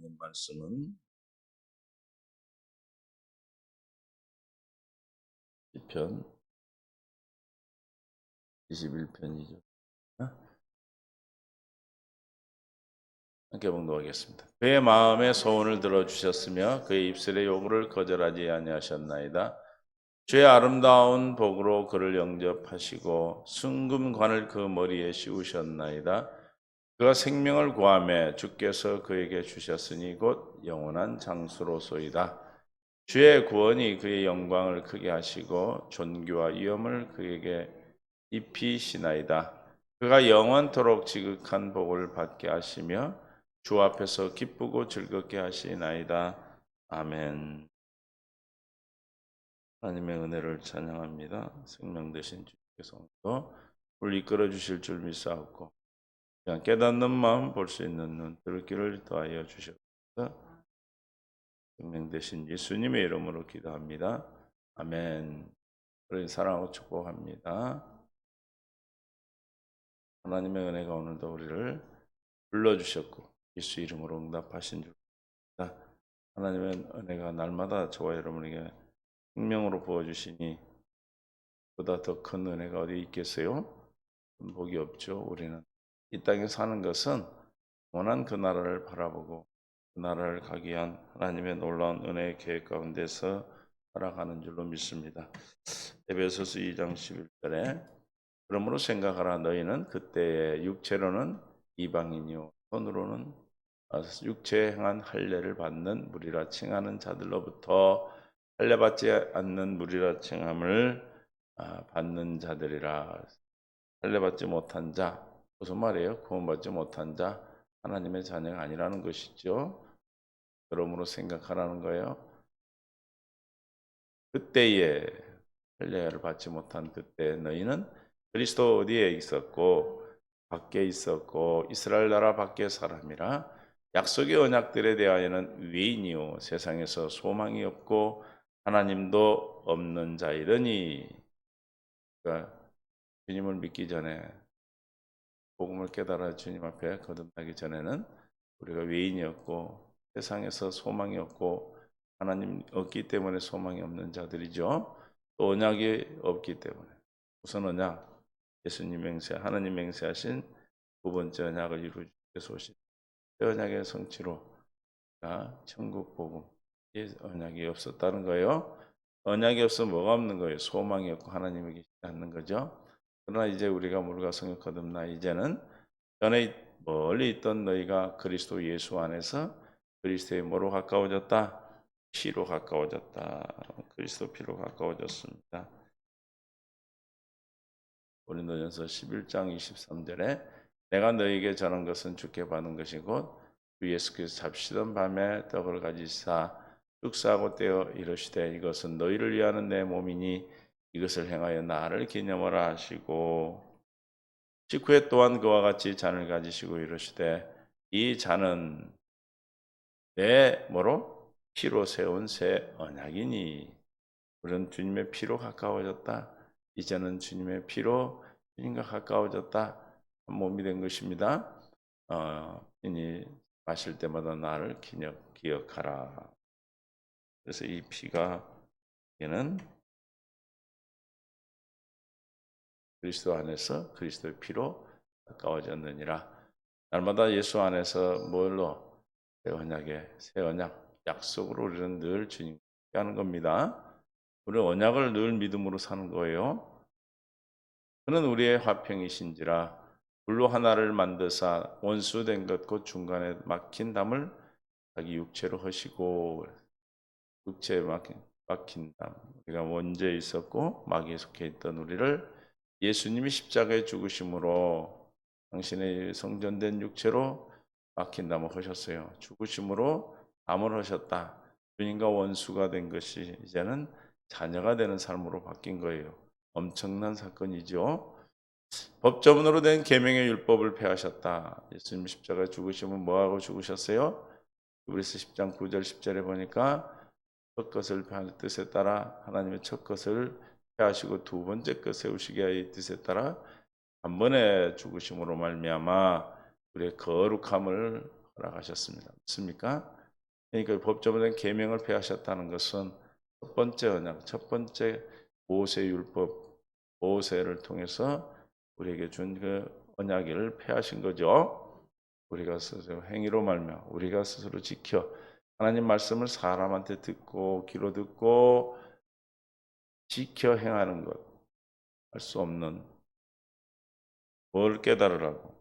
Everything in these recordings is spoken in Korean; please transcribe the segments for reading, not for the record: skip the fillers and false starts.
하나님 말씀은 시편 21편이죠. 함께 봉독하겠습니다. 그의 마음의 소원을 들어주셨으며 그의 입술의 요구를 거절하지 아니하셨나이다. 주의 아름다운 복으로 그를 영접하시고 순금관을 그 머리에 씌우셨나이다. 그가 생명을 구하매 주께서 그에게 주셨으니 곧 영원한 장수로소이다. 주의 구원이 그의 영광을 크게 하시고 존귀와 위엄을 그에게 입히시나이다. 그가 영원토록 지극한 복을 받게 하시며 주 앞에서 기쁘고 즐겁게 하시나이다. 아멘. 하나님의 은혜를 찬양합니다. 생명 되신 주께서 우리 이끌어 주실 줄 믿사옵고 그냥 깨닫는 마음 볼 수 있는 눈 들을 길을 더하여 주시옵소서. 생명 되신 예수님의 이름으로 기도합니다. 아멘. 우리 사랑하고 축복합니다. 하나님의 은혜가 오늘도 우리를 불러주셨고 예수 이름으로 응답하신 줄 믿습니다. 하나님의 은혜가 날마다 저와 여러분에게 생명으로 부어주시니 보다 더 큰 은혜가 어디 있겠어요? 복이 없죠. 우리는 이 땅에 사는 것은 원한 그 나라를 바라보고 그 나라를 가기 위한 하나님의 놀라운 은혜의 계획 가운데서 살아가는 줄로 믿습니다. 에베소서 2장 11절에 그러므로 생각하라 너희는 그때의 육체로는 이방인이요 손으로는 육체에 행한 할례를 받는 무리라 칭하는 자들로부터 할례 받지 않는 무리라 칭함을 받는 자들이라. 할례 받지 못한 자 무슨 말이에요? 구원받지 못한 자 하나님의 자녀가 아니라는 것이죠. 그러므로 생각하라는 거예요. 그때에 할례를 받지 못한 그때 너희는 그리스도 어디에 있었고 밖에 있었고 이스라엘 나라 밖의 사람이라 약속의 언약들에 대하여는 외인이요 세상에서 소망이 없고 하나님도 없는 자이러니. 그러니까 주님을 믿기 전에 복음을 깨달아 주님 앞에 거듭나기 전에는 우리가 외인이었고 세상에서 소망이 없고 하나님 없기 때문에 소망이 없는 자들이죠. 또 언약이 없기 때문에. 우선 언약, 예수님 맹세, 하나님 맹세하신 두 번째 언약을 이루어 주셔서 오신 언약의 성취로 천국 복음, 이 언약이 없었다는 거예요. 언약이 없으면 뭐가 없는 거예요? 소망이 없고 하나님이 계시지 않는 거죠. 그러나 이제 우리가 물과 성에 거듭나 이제는 전에 멀리 있던 너희가 그리스도 예수 안에서 그리스도의 뭐로 가까워졌다? 피로 가까워졌다. 그리스도 피로 가까워졌습니다. 고린도전서 11장 23절에 내가 너희에게 전한 것은 주께 받은 것이고 주 예수께서 잡시던 밤에 떡을 가지사 축사하고 떼어 이르시되 이것은 너희를 위하는 내 몸이니 이것을 행하여 나를 기념하라 하시고 식후에 또한 그와 같이 잔을 가지시고 이르시되 이 잔은 내 뭐로? 피로 세운 새 언약이니. 우리는 주님의 피로 가까워졌다. 이제는 주님의 피로 주님과 가까워졌다. 한 몸이 된 것입니다. 이니 마실 때마다 나를 기억하라. 그래서 이 피가 얘는 그리스도 안에서 그리스도의 피로 가까워졌느니라. 날마다 예수 안에서 뭘로? 새 언약, 약속으로 우리는 늘 주님께 하는 겁니다. 우리는 언약을 늘 믿음으로 사는 거예요. 그는 우리의 화평이신지라 불로 하나를 만드사 원수된 것 곧 중간에 막힌 담을 자기 육체로 하시고. 육체에 막힌 담, 우리가 원죄에 있었고 마귀에 속해 있던 우리를 예수님이 십자가에 죽으심으로 당신의 성전된 육체로 막힌 담을 하셨어요. 죽으심으로 담을 하셨다. 주님과 원수가 된 것이 이제는 자녀가 되는 삶으로 바뀐 거예요. 엄청난 사건이죠. 법조문으로 된 계명의 율법을 폐하셨다. 예수님 십자가에 죽으시면 뭐하고 죽으셨어요? 히브리서 10장 9절 10절에 보니까 첫 것을 폐하는 뜻에 따라 하나님의 첫 것을 폐하시고 두 번째 것 세우시게 하의 뜻에 따라 한 번에 죽으심으로 말미암아 우리의 거룩함을 허락하셨습니다. 맞습니까? 그러니까 법조문의 계명을 폐하셨다는 것은 첫 번째 언약, 첫 번째 모세 율법, 모세를 통해서 우리에게 준 그 언약을 폐하신 거죠. 우리가 스스로 행위로 말며 우리가 스스로 지켜 하나님 말씀을 사람한테 듣고 귀로 듣고 지켜 행하는 것, 할 수 없는 뭘 깨달으라고,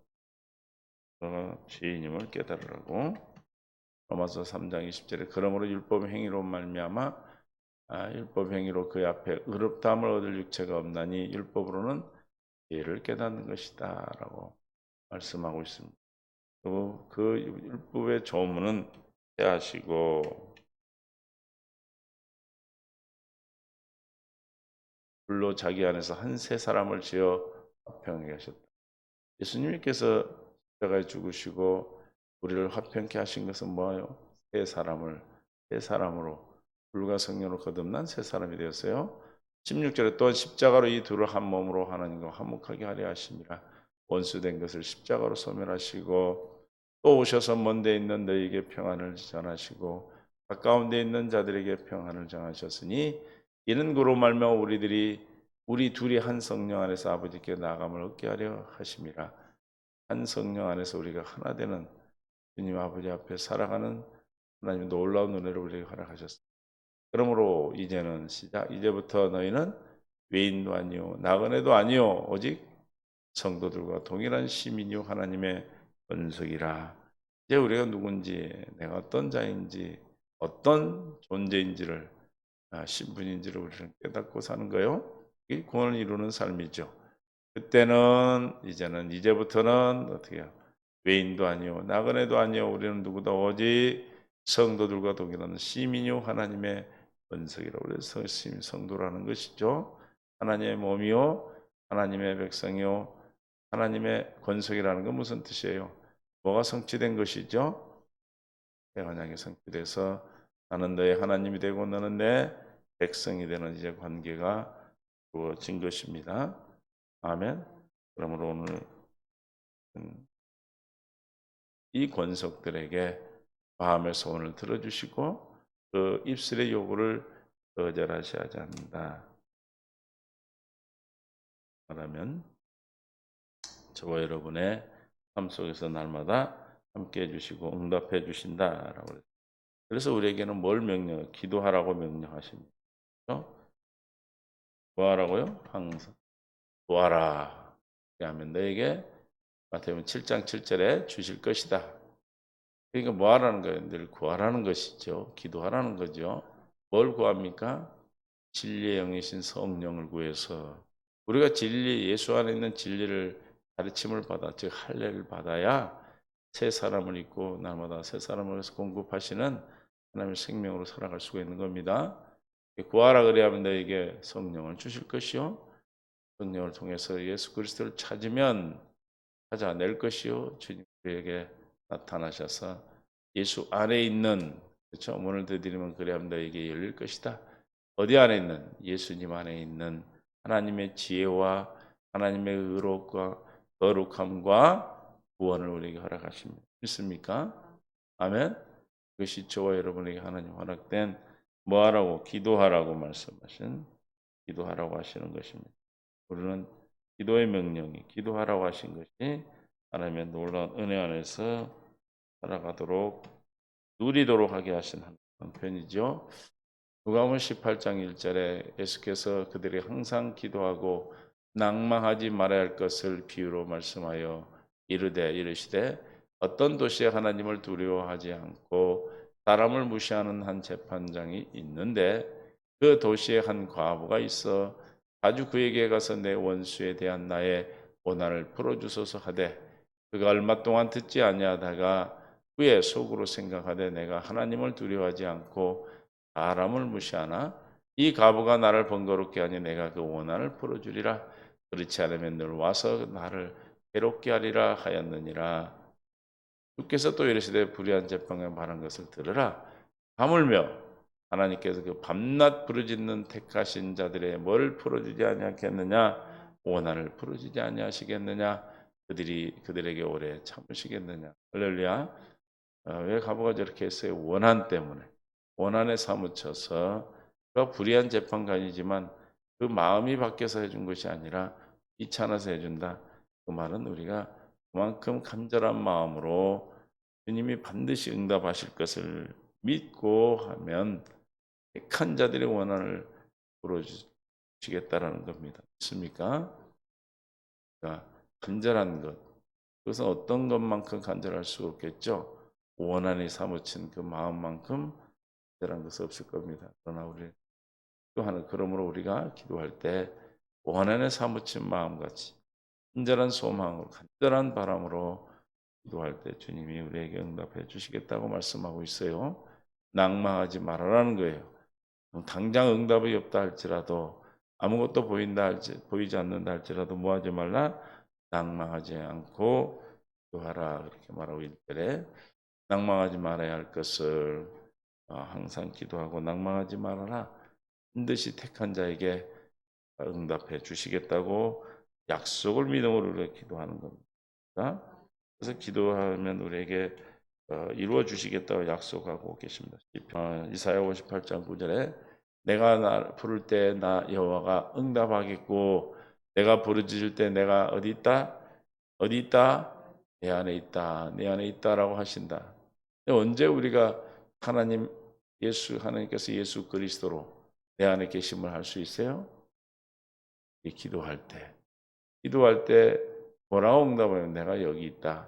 그러나 죄인임을 깨달으라고. 로마서 3장 20절에 그러므로 율법 행위로 말미암아 율법 행위로 그 앞에 의롭다함을 얻을 육체가 없나니 율법으로는 죄를 깨닫는 것이다라고 말씀하고 있습니다. 그 율법의 조문은 폐하시고 불로 자기 안에서 한 새 사람을 지어 화평하게 하셨다. 예수님께서 십자가에 죽으시고 우리를 화평케 하신 것은 뭐예요? 새 사람으로 불과 성령으로 거듭난 새 사람이 되었어요. 16절에 또한 십자가로 이 둘을 한 몸으로 하나님과 화목하게 하려 하심이라. 원수된 것을 십자가로 소멸하시고 또 오셔서 먼 데 있는 너희에게 평안을 전하시고 가까운 데 있는 자들에게 평안을 전하셨으니 이는 그로 말미암아 우리 둘이 한 성령 안에서 아버지께 나아감을 얻게 하려 하심이라. 한 성령 안에서 우리가 하나 되는 주님 아버지 앞에 살아가는 하나님의 놀라운 은혜를 우리에게 허락하셨습니다. 그러므로 이제부터 너희는 외인도 아니요 나그네도 아니요 오직 성도들과 동일한 시민이요 하나님의 권속이라. 이제 우리가 누군지, 내가 어떤 자인지, 어떤 존재인지를, 신분인지를 우리는 깨닫고 사는 거예요. 이게 구원을 이루는 삶이죠. 이제부터는 어떻게 해요? 외인도 아니요 나그네도 아니요 우리는 누구도 오직 성도들과 동일한 시민이요 하나님의 권속이라고 그래서 성도라는 것이죠. 하나님의 몸이요 하나님의 백성이요 하나님의 권속이라는 건 무슨 뜻이에요? 뭐가 성취된 것이죠? 언약이 성취돼서 나는 너의 하나님이 되고 너는 내 백성이 되는 이제 관계가 이루어진 것입니다. 아멘. 그러므로 오늘 이 권속들에게 마음의 소원을 들어주시고 그 입술의 요구를 거절하셔야 한다. 그러면 저와 여러분의 삶 속에서 날마다 함께 해주시고 응답해 주신다라고. 그래서 우리에게는 뭘 기도하라고 명령하십니다. 뭐 하라고요? 항상 구하라. 하면 너에게 마태복음 7장 7절에 주실 것이다. 그러니까 뭐 하라는 거예요? 늘 구하라는 것이죠. 기도하라는 거죠. 뭘 구합니까? 진리의 영이신 성령을 구해서 우리가 예수 안에 있는 진리를 가르침을 받아 즉 할례를 받아야 새 사람을 입고 날마다 새 사람을 해서 공급하시는 하나님의 생명으로 살아갈 수가 있는 겁니다. 구하라 그래야만 너에게 성령을 주실 것이요 성령을 통해서 예수 그리스도를 찾아낼 것이요 주님 우리에게 나타나셔서 예수 안에 있는 그렇죠? 문을 두드리면 그래야만 너에게 열릴 것이다. 어디 안에 있는? 예수님 안에 있는 하나님의 지혜와 하나님의 의롭과 거룩함과 구원을 우리에게 허락하십니다. 믿습니까? 아멘. 그것이 저와 여러분에게 하나님 허락된 뭐하라고? 기도하라고 기도하라고 하시는 것입니다. 우리는 기도의 명령이 기도하라고 하신 것이 하나님의 놀라운 은혜 안에서 살아가도록 누리도록 하게 하신 한편이죠. 누가복음 18장 1절에 예수께서 그들이 항상 기도하고 낭망하지 말아야 할 것을 비유로 말씀하여 이르시되 어떤 도시에 하나님을 두려워하지 않고 사람을 무시하는 한 재판장이 있는데 그 도시에 한 과부가 있어 자주 그에게 가서 내 원수에 대한 나의 고난을 풀어주소서 하되 그가 얼마 동안 듣지 아니하다가 후에 속으로 생각하되 내가 하나님을 두려워하지 않고 사람을 무시하나 이 과부가 나를 번거롭게 하니 내가 그 원한을 풀어주리라. 그렇지 않으면 늘 와서 나를 괴롭게 하리라 하였느니라. 주께서 또 이르시되 불의한 재판에 말한 것을 들으라. 하물며 하나님께서 그 밤낮 부르짖는 택하신 자들의 뭘 풀어주지 아니하겠느냐? 원한을 풀어주지 아니하시겠느냐? 그들에게 오래 참으시겠느냐? 할렐루야. 왜 과부가 저렇게 했어요? 원한 때문에. 원한에 사무쳐서 그가 불의한 재판관이지만 그 마음이 바뀌어서 해준 것이 아니라 귀찮아서 해준다. 그 말은 우리가 그만큼 간절한 마음으로 주님이 반드시 응답하실 것을 믿고 하면 택한 자들의 원한을 풀어주시겠다라는 겁니다. 믿습니까? 그러니까 간절한 것. 그것은 어떤 것만큼 간절할 수 없겠죠. 원한이 사무친 그 마음만큼 간절한 것은 없을 겁니다. 그러나 우리 기도하는 그러므로 우리가 기도할 때 원한에 사무친 마음같이 간절한 소망으로 간절한 바람으로 기도할 때 주님이 우리에게 응답해 주시겠다고 말씀하고 있어요. 낭망하지 말아라는 거예요. 당장 응답이 없다 할지라도 아무것도 보이지 않는다 할지라도 뭐하지 말라? 낭망하지 않고 기도하라 그렇게 말하고 있는데 낭망하지 말아야 할 것을 항상 기도하고 낭망하지 말아라. 반드시 택한 자에게 응답해 주시겠다고 약속을 믿음으로 우리가 기도하는 겁니다. 그래서 기도하면 우리에게 이루어 주시겠다고 약속하고 계십니다. 이사야 58장 9절에 내가 나 부를 때 나 여호와가 응답하겠고 내가 부르짖을 때 내가 어디 있다? 어디 있다? 내 안에 있다. 내 안에 있다라고 하신다. 언제 우리가 하나님께서 예수 그리스도로 내 안에 계심을 할 수 있어요? 기도할 때. 기도할 때 뭐라고 응답하면 내가 여기 있다.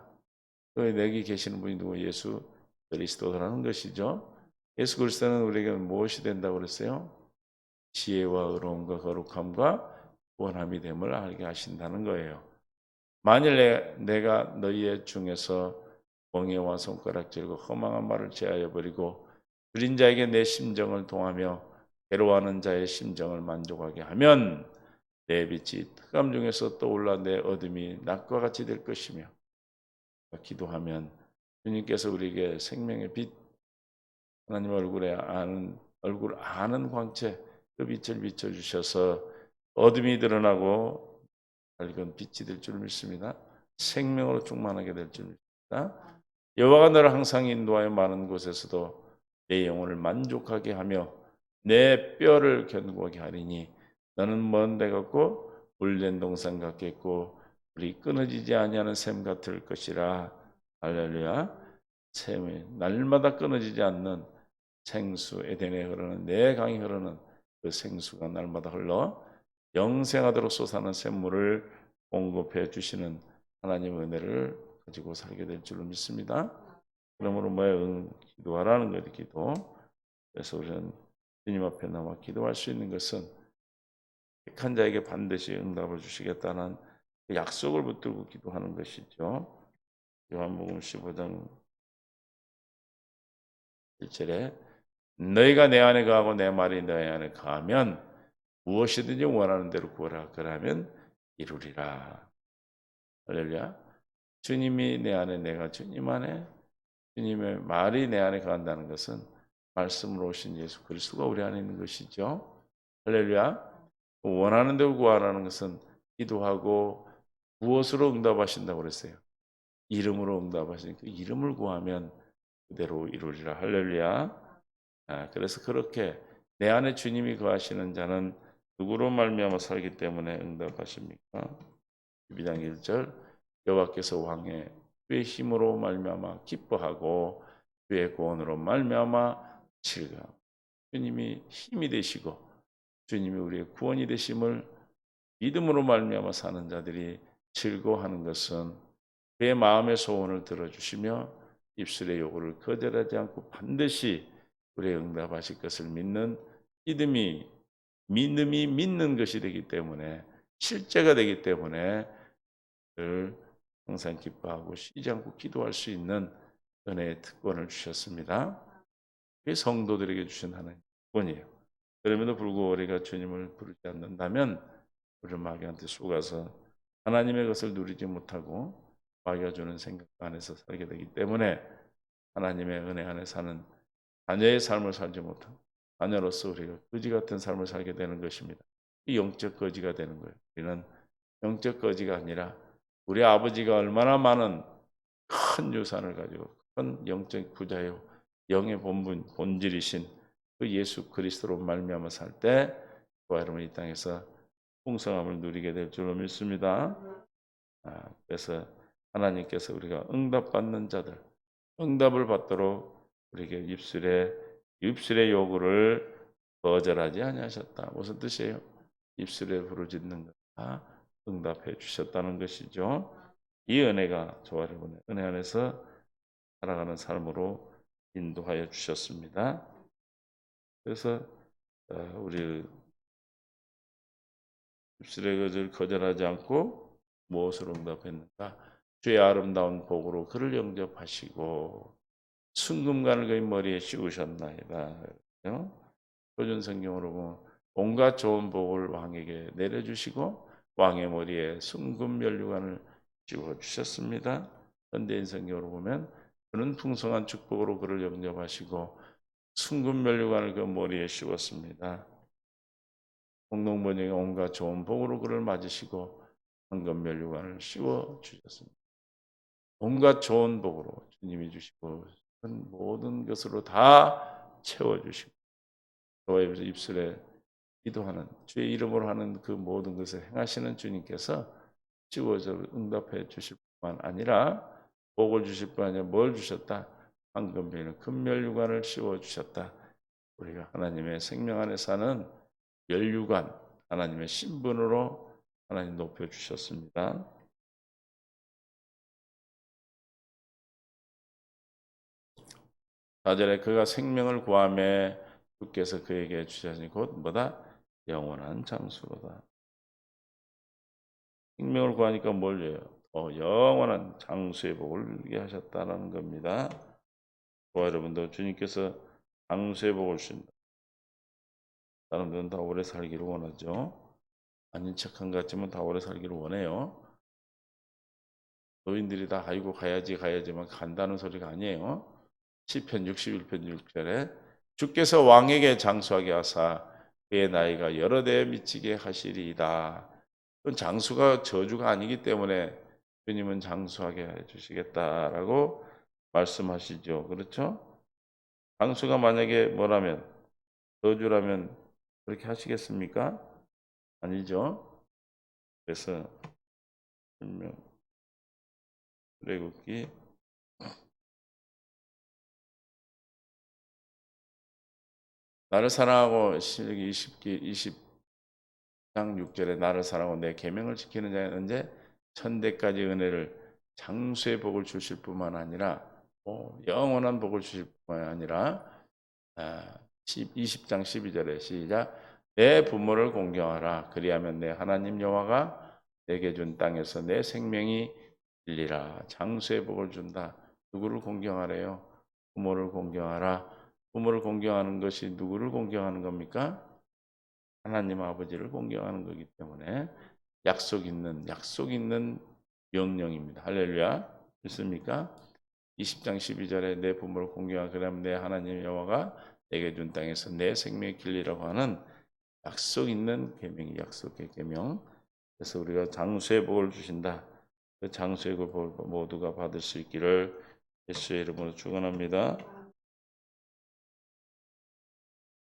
내게 계시는 분이 누구? 예수 그리스도라는 것이죠. 예수 그리스도는 우리에게 무엇이 된다고 그랬어요? 지혜와 의로움과 거룩함과 구원함이 됨을 알게 하신다는 거예요. 만일 내가 너희의 중에서 멍에와 손가락질과 허망한 말을 제하여 버리고 줄인 자에게 내 심정을 동하며 괴로워하는 자의 심정을 만족하게 하면 내 빛이 흑암 중에서 떠올라 내 어둠이 낮과 같이 될 것이며 기도하면 주님께서 우리에게 생명의 빛 하나님 얼굴 아는 광채 그 빛을 비춰주셔서 어둠이 드러나고 밝은 빛이 될 줄 믿습니다. 생명으로 충만하게 될 줄 믿습니다. 여호와가 너를 항상 인도하여 많은 곳에서도 내 영혼을 만족하게 하며 내 뼈를 견고하게 하리니 너는 먼 데 같고 물된 동산 같겠고 우리 끊어지지 아니하는 샘 같을 것이라. 할렐루야. 샘이 날마다 끊어지지 않는 생수 에덴에 흐르는 내 강이 흐르는 그 생수가 날마다 흘러 영생하도록 솟아나는 샘물을 공급해 주시는 하나님의 은혜를 가지고 살게 될 줄로 믿습니다. 그러므로 기도하라는 거예요. 기도. 그래서 우리는 주님 앞에 나와 기도할 수 있는 것은 택한 자에게 반드시 응답을 주시겠다는 약속을 붙들고 기도하는 것이죠. 요한복음 15장 1절에 너희가 내 안에 거하고 내 말이 너희 안에 거하면 무엇이든지 원하는 대로 구하라. 그러면 이루리라. 할렐루야. 주님이 내 안에 내가 주님 안에 주님의 말이 내 안에 거한다는 것은 말씀으로 오신 예수 그리스도가 우리 안에 있는 것이죠. 할렐루야. 원하는 대로 구하라는 것은 기도하고 무엇으로 응답하신다고 그랬어요? 이름으로 응답하시니까 이름을 구하면 그대로 이루리라. 할렐루야. 그래서 그렇게 내 안에 주님이 거하시는 자는 누구로 말미암아 살기 때문에 응답하십니까? 12장 1절 여호와께서 왕의 주의 힘으로 말미암아 기뻐하고 주의 구원으로 말미암아 즐거워. 주님이 힘이 되시고 주님이 우리의 구원이 되심을 믿음으로 말미암아 사는 자들이 즐거워하는 것은 그의 마음의 소원을 들어주시며 입술의 요구를 거절하지 않고 반드시 우리의 응답하실 것을 믿는 믿음이 믿는 것이 되기 때문에 실제가 되기 때문에 늘 항상 기뻐하고 쉬지 않고 기도할 수 있는 은혜의 특권을 주셨습니다. 그게 성도들에게 주신 하나님의 특권이에요. 그럼에도 불구하고 우리가 주님을 부르지 않는다면 우리는 마귀한테 속아서 하나님의 것을 누리지 못하고 마귀가 주는 생각 안에서 살게 되기 때문에 하나님의 은혜 안에 사는 자녀의 삶을 살지 못하고 자녀로서 우리가 거지 같은 삶을 살게 되는 것입니다. 이 영적 거지가 되는 거예요. 우리는 영적 거지가 아니라 우리 아버지가 얼마나 많은 큰 유산을 가지고 큰 영적 부자요 영의 본질이신 그 예수 그리스도로 말미암아 살 때 저와 여러분 이 땅에서 풍성함을 누리게 될 줄로 믿습니다. 그래서 하나님께서 우리가 응답받는 자들, 응답을 받도록 우리에게 입술의 요구를 거절하지 아니하셨다. 무슨 뜻이에요? 입술에 부르짖는 것 다 응답해 주셨다는 것이죠. 이 은혜가 저와 여러분의 은혜 안에서 살아가는 삶으로 인도하여 주셨습니다. 그래서 우리 입술의 것을 거절하지 않고 무엇으로 응답했는가? 주의 아름다운 복으로 그를 영접하시고 순금관을 그의 머리에 씌우셨나이다. 표준 성경으로 보면 온갖 좋은 복을 왕에게 내려주시고 왕의 머리에 순금 면류관을 씌워 주셨습니다. 현대인 성경으로 보면 그는 풍성한 축복으로 그를 영접하시고 순금 면류관을 그 머리에 씌웠습니다. 공동번역에 온갖 좋은 복으로 그를 맞으시고 황금 면류관을 씌워 주셨습니다. 온갖 좋은 복으로 주님이 주시고 모든 것으로 다 채워 주시고 저와 입술에 기도하는 주의 이름으로 하는 그 모든 것을 행하시는 주님께서 씌워서 응답해 주실 뿐만 아니라 복을 주실 뿐 아니라 뭘 주셨다? 황금변을 금면류관을 씌워 주셨다. 우리가 하나님의 생명 안에 사는 면류관 하나님의 신분으로 하나님 높여 주셨습니다. 4절에 그가 생명을 구하매 주께서 그에게 주시니 곧 뭐다? 영원한 장수로다. 생명을 구하니까 뭘 줘요? 영원한 장수의 복을 누리게 하셨다는 겁니다. 저와 여러분도 주님께서 장수의 복을 주신다. 사람들은 다 오래 살기를 원하죠. 아닌 척한 것 같지만 다 오래 살기를 원해요. 노인들이 다 아이고 가야지만 간다는 소리가 아니에요. 시편 61편 6절에 주께서 왕에게 장수하게 하사 그의 나이가 여러 대에 미치게 하시리이다. 그건 장수가 저주가 아니기 때문에 주님은 장수하게 해주시겠다라고 말씀하시죠. 그렇죠? 장수가 만약에 뭐라면 저주라면 그렇게 하시겠습니까? 아니죠. 그래서 출애굽기 나를 사랑하고 신명기 20장 6절에 나를 사랑하고 내 계명을 지키는 자는 언제 천대까지 은혜를 장수의 복을 주실 뿐만 아니라 영원한 복을 주실 뿐만 아니라 20장 12절에 시작 내 부모를 공경하라 그리하면 내 하나님 여호와가 내게 준 땅에서 내 생명이 일리라. 장수의 복을 준다. 누구를 공경하래요? 부모를 공경하라. 부모를 공경하는 것이 누구를 공경하는 겁니까? 하나님 아버지를 공경하는 거기 때문에 약속 있는 명령입니다. 할렐루야. 믿습니까? 20장 12절에 내 부모를 공경하라 그러면 내 하나님 여호와가 내게 준 땅에서 내 생명의 길이라고 하는 약속 있는 계명이 약속의 계명. 그래서 우리가 장수의 복을 주신다. 그 장수의 복을 모두가 받을 수 있기를 예수의 이름으로 축원합니다.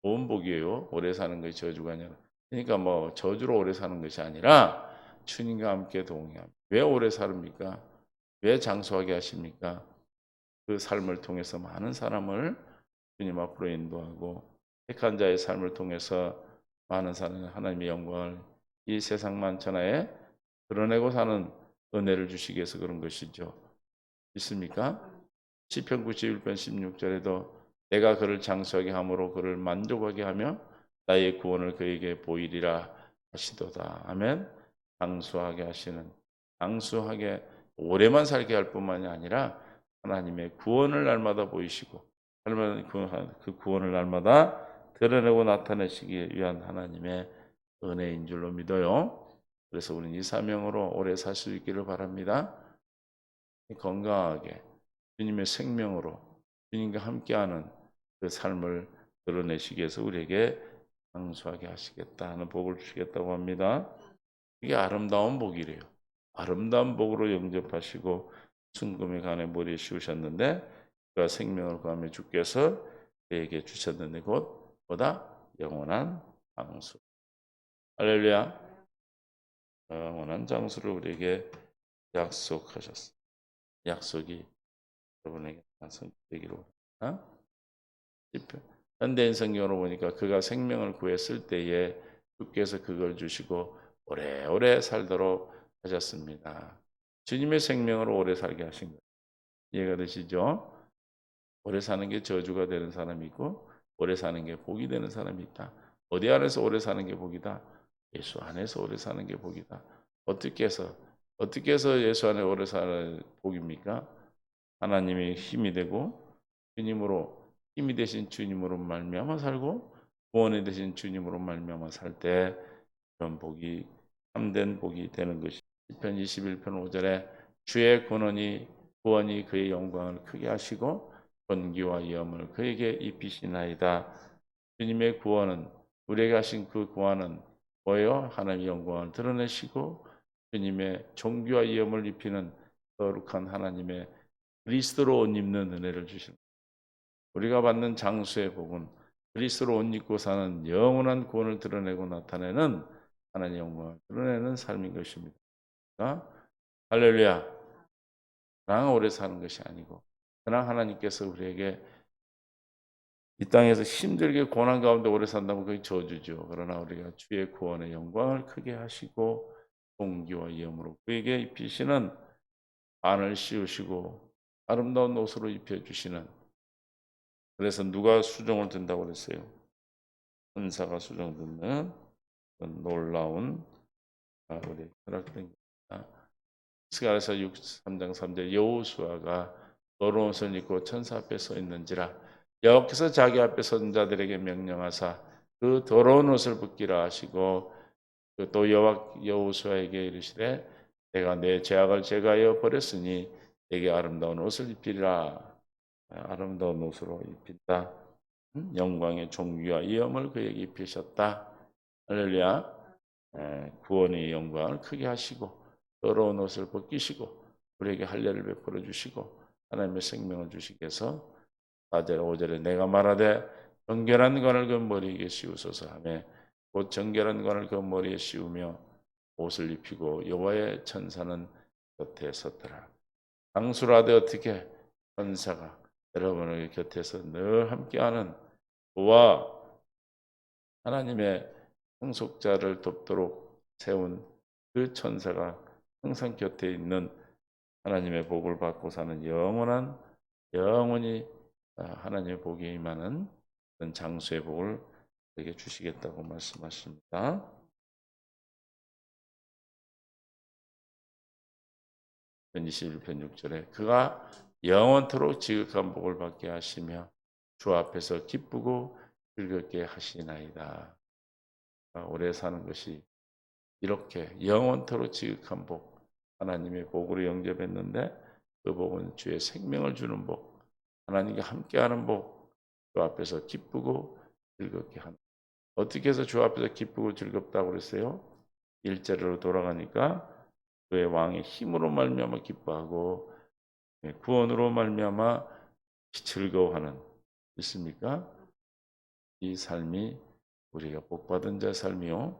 좋은 복이에요. 오래 사는 것이 저주가 아니라. 그러니까 뭐 저주로 오래 사는 것이 아니라 주님과 함께 동행합니다. 왜 오래 살습니까? 왜 장수하게 하십니까? 그 삶을 통해서 많은 사람을 주님 앞으로 인도하고 택한 자의 삶을 통해서 많은 사람이 하나님의 영광을 이 세상 만천하에 드러내고 사는 은혜를 주시기 위해서 그런 것이죠. 있습니까? 시편 91편 16절에도 내가 그를 장수하게 함으로 그를 만족하게 하며 나의 구원을 그에게 보이리라 하시도다. 아멘. 장수하게 오래만 살게 할 뿐만이 아니라 하나님의 구원을 날마다 보이시고 그 구원을 날마다 드러내고 나타내시기 위한 하나님의 은혜인 줄로 믿어요. 그래서 우리는 이 사명으로 오래 살 수 있기를 바랍니다. 건강하게 주님의 생명으로 주님과 함께하는 그 삶을 드러내시기 위해서 우리에게 장수하게 하시겠다 하는 복을 주시겠다고 합니다. 이게 아름다운 복이래요. 아름다운 복으로 영접하시고 순금의 간에 머리에 씌우셨는데 그가 생명을 구하며 주께서 그에게 주셨느니 곧 보다 영원한 장수. 할렐루야. 영원한 장수를 우리에게 약속하셨습니다. 약속이 여러분에게 완성되기로. 현대인 성경으로 보니까 그가 생명을 구했을 때에 주께서 그걸 주시고 오래오래 살도록 하셨습니다. 주님의 생명으로 오래 살게 하신 거예요. 이해가 되시죠? 오래 사는 게 저주가 되는 사람이 있고 오래 사는 게 복이 되는 사람이 있다. 어디 안에서 오래 사는 게 복이다? 예수 안에서 오래 사는 게 복이다. 어떻게 해서 예수 안에 오래 사는 복입니까? 하나님의 힘이 되고 주님으로 힘이 되신 주님으로 말미암아 살고 구원이 되신 주님으로 말미암아 살 때 그런 복이 참된 복이 되는 것이. 시편 21편 5절에 주의 구원이 그의 영광을 크게 하시고 권기와 위엄을 그에게 입히시나이다. 주님의 구원은 우리에게 하신 그 구원은 뭐예요? 하나님의 영광을 드러내시고 주님의 존귀와 위엄을 입히는 거룩한 하나님의 그리스도로 옷 입는 은혜를 주시는 우리가 받는 장수의 복은 그리스도로 옷 입고 사는 영원한 구원을 드러내고 나타내는 하나님의 영광을 드러내는 삶인 것입니다. 할렐루야. 그냥 오래 사는 것이 아니고 그냥 하나님께서 우리에게 이 땅에서 힘들게 고난 가운데 오래 산다면 그게 저주죠. 그러나 우리가 주의 구원의 영광을 크게 하시고 공기와 위엄으로 그에게 입히시는 안을 씌우시고 아름다운 옷으로 입혀주시는. 그래서 누가 수종을 든다고 그랬어요? 천사가 수종 듣는 놀라운 우리 허락된 겁니다. 스가랴서 3장 3절 여호수아가 노란 옷을 입고 천사 앞에 서 있는지라 여호와께서 자기 앞에 선 자들에게 명령하사 그 더러운 옷을 벗기라 하시고 또 여호수아에게 이르시되 내가 내 죄악을 제거하여 버렸으니 내게 아름다운 옷을 입히리라. 아름다운 옷으로 입힌다. 영광의 존귀와 위엄을 그에게 입히셨다. 할렐루야. 구원의 영광을 크게 하시고 더러운 옷을 벗기시고 우리에게 할례를 베풀어 주시고 하나님의 생명을 주시게 해서 4절 5절에 내가 말하되 정결한 관을 그 머리에 씌우소서 하며 곧 정결한 관을 그 머리에 씌우며 옷을 입히고 여호와의 천사는 곁에 섰더라. 장수라되 어떻게 천사가 여러분의 곁에서 늘 함께하는 그와 하나님의 상속자를 돕도록 세운 그 천사가 항상 곁에 있는 하나님의 복을 받고 사는 영원히 하나님의 복이 임하는 그런 장수의 복을 우리에게 주시겠다고 말씀하십니다. 21편 6절에 그가 영원토록 지극한 복을 받게 하시며 주 앞에서 기쁘고 즐겁게 하시나이다. 오래 사는 것이 이렇게 영원토록 지극한 복, 하나님의 복으로 영접했는데 그 복은 주의 생명을 주는 복, 하나님과 함께하는 복, 주 앞에서 기쁘고 즐겁게 하는. 어떻게 해서 주 앞에서 기쁘고 즐겁다고 그랬어요? 1절로 돌아가니까 그의 왕의 힘으로 말미암아 기뻐하고 구원으로 말미암아 즐거워하는. 있습니까? 이 삶이 우리가 복받은 자의 삶이요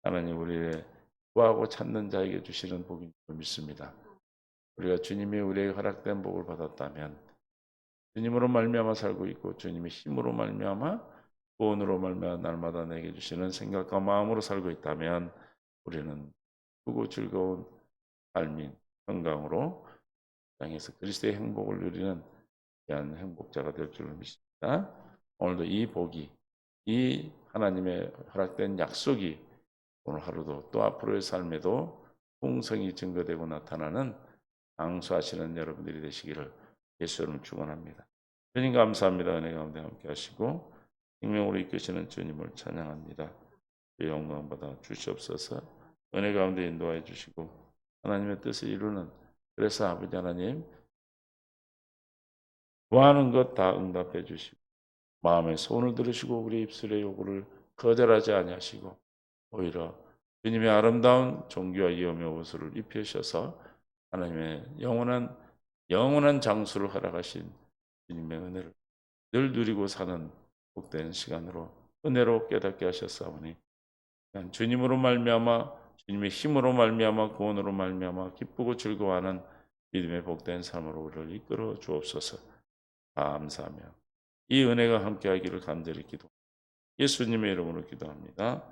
하나님 우리를 구하고 찾는 자에게 주시는 복인 줄 믿습니다. 우리가 주님이 우리에게 허락된 복을 받았다면 주님으로 말미암아 살고 있고 주님의 힘으로 말미암아 구원으로 말미암아 날마다 내게 주시는 생각과 마음으로 살고 있다면 우리는 크고 즐거운 삶인 건강으로 땅에서 그리스도의 행복을 누리는 귀한 행복자가 될 줄 믿습니다. 오늘도 이 복이 이 하나님의 허락된 약속이 오늘 하루도 또 앞으로의 삶에도 풍성이 증거되고 나타나는 장수하시는 여러분들이 되시기를 예수 이름으로 축원합니다. 주님 감사합니다. 은혜 가운데 함께 하시고 생명으로 이끄시는 주님을 찬양합니다. 주의 영광 받아 주시옵소서. 은혜 가운데 인도하여 주시고 하나님의 뜻을 이루는 그래서 아버지 하나님 구하는 것 다 응답해 주시고 마음의 소원을 들으시고 우리 입술의 요구를 거절하지 아니하시고 오히려 주님의 아름다운 존귀와 위엄의 옷을 입히셔서 하나님의 영원한 장수를 허락하신 주님의 은혜를 늘 누리고 사는 복된 시간으로 은혜로 깨닫게 하셨사오니 주님으로 말미암아 주님의 힘으로 말미암아 구원으로 말미암아 기쁘고 즐거워하는 믿음의 복된 삶으로 우리를 이끌어 주옵소서. 감사하며 이 은혜가 함께하기를 간절히 기도. 예수님의 이름으로 기도합니다.